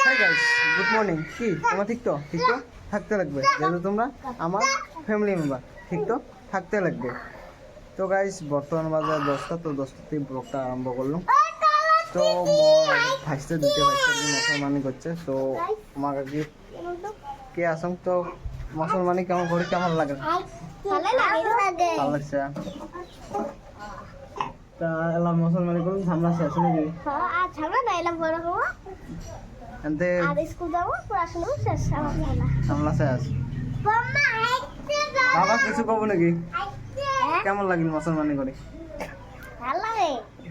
Hi guys, good morning. কি তোমরা ঠিক তো থাকতে লাগবে, যেহেতু তোমরা আমার ফ্যামিলি মেম্বার, ঠিক তো থাকতে লাগবে। তো গাইস বর্তমান বাজার 10টা, তো 10টাতেই ব্লগটা আরম্ভ করলাম। তো ভাইসতে দুটো ভাইসতে মুসলমানি করছে। তো আমার আগে কে আসুন, তো মুসলমানি কেমন করে কেমন লাগে? ভালো লাগছে। তা এলাম মুসলমানি করুন, ঝামলা শেষ নাকি? এনতে ঝামলা শেষ। বাবা কিছু কব নাকি? কেমন লাগিল মুসলমানি করে?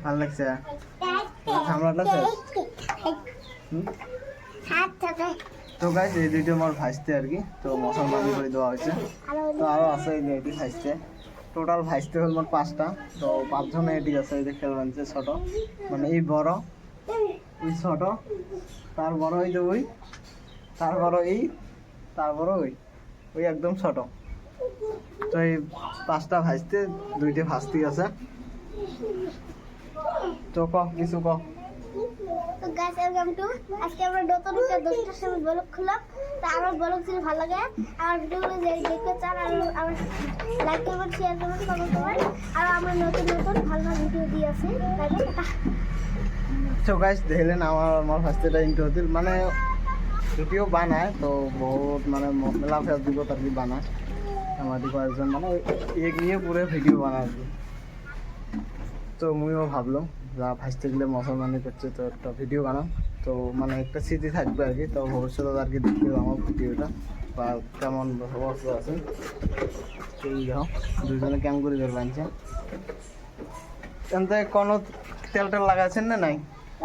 ভালো লাগছে। ঝামলাটা শেষ। তো গাইস এই দুইটা আমার ভাইসতে আর কি, তো মুসলমানি করে দেওয়া হয়েছে। তো আরো আছে এই যে এটি ভাইসতে, টোটাল ভাইসতে হল মোট 5টা। তো 5 জনে এটি আছে, এই যে খেলবেনছে ছোট, মানে এই বড়, ওই ছোট, তার বড় ওই যে ওই, তার বড় এই, তার বড় ওই, ওই একদম ছোট। তো এই 5টা ভাইসতে, 2টে ভাস্তি আছে। তো ক কিছু ক। তো গাইস ওয়েলকাম টু, আজকে আমরা নতুন একটা 10টার সময় ব্লগ খুললাম। তো আমার ব্লগ যদি ভালো লাগে, আমার ভিডিওগুলো দেখতে চান, আর আমার লাইক করবেন, শেয়ার করবেন, কমেন্ট করবেন। আর আমরা নতুন ভালো ভালো ভিডিও দিয়ে আসি। তো গাইস দেখলেন আমার ফার্স্টেটা ইন্টু হতে, মানে ভিডিও বানায় তো বহুত, মানে মেলা ফেসবুকত আর কি বানায় আমাদের কয়েকজন, মানে এক নিয়ে পুরো ভিডিও বানায় আর কি। তো মুইও ভাবলাম যা ফার্স্টে গেলে মুসলমানি করছে, তো একটা ভিডিও বানাম, তো মানে একটা স্মৃতি থাকবে আর কি। তো ভবিষ্যতে আর কি দেখতে আমার ভিডিওটা বা কেমন অবস্থা আছে। সেই যাও দুজনে কেমন করে বের বানছে। এনতে কোনো তেল টেল লাগাচ্ছেন না? নাই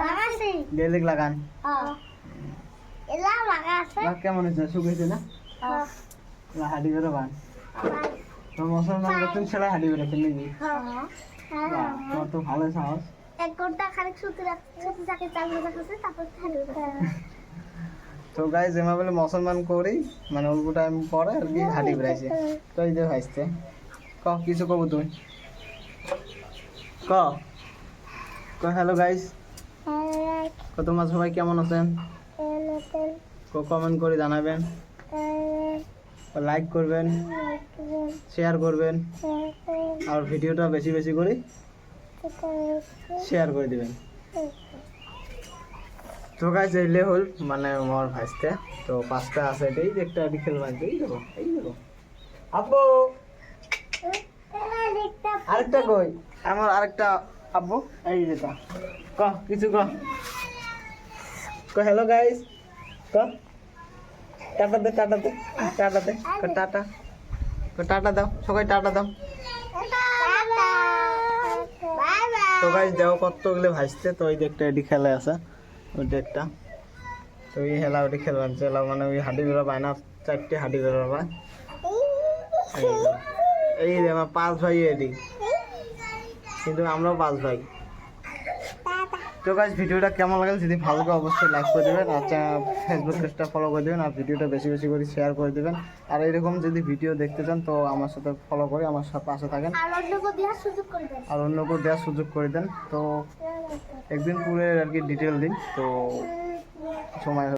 লাগাইছি, ডেলি লাগান। এলা লাগাইছে। কেমন হয়েছে? শুকিয়েছে না? হাঁটি বেরো বান। তো মুসলমান করছেন সেটা হাঁটি বেরোচ্ছেন নাকি? তোমার তো ভালো সাহস। 1 ঘন্টা খানিক শুতে থাকে, 4 ঘন্টা শুতে, তারপর তো গাইজ এমা বলে মুসলমান করি, মানে অল্প টাইম পরে আর কি হাঁটি বেড়াইছে। তো এই যে ভাইসতে ক কিছু কব তুমি, ক হ্যালো গাইজ, তোমার সবাই কেমন আছেন? কমেন্ট করে জানাবেন, লাইক করবেন, শেয়ার করবেন, আর ভিডিওটা বেশি বেশি করে শেয়ার করে দিবেন। তো গাইজ এইলে হল মানে আমার ভাইসতে। তো 5টা আছে, এটাই যে একটা আদি খেলবা, এই দেখো আব্বু, আরেকটা কই আমার আরেকটা আব্বু, এই যেটা ক কিছু ক হ্যালো গাইজ, ক টাটা দে, টাটা দে, টাটা দে, টাটা, টাটা দাও সবাই, টাটা দাও। তো গাইজ দেখো কতগুলো ভাইসতে। তো ওই একটা এডি খেলা আছে, ওইটা একটা, তো ওই খেলা ওটি খেলবেন চলা, মানে ওই হাঁটি বেরো পায় না, 4টে হাঁটি বেরো পায়। এই যে আমার 5 ভাই এডি, কিন্তু আমরাও 5 ভাই। তো গাইজ ভিডিওটা কেমন লাগলো, যদি ভালো লাগে অবশ্যই লাইক করে দেবেন, আর ফেসবুক পেজটা ফলো করে দেবেন, আর ভিডিওটা বেশি বেশি করে শেয়ার করে দেবেন। আর এরকম যদি ভিডিও দেখতে চান তো আমার সাথে ফলো করে আমার সাথে পাশে থাকেন, আর অন্যকে দেওয়ার সুযোগ করে দেন। তো একদিন পুরো আর কি ডিটেল দিন, তো সময়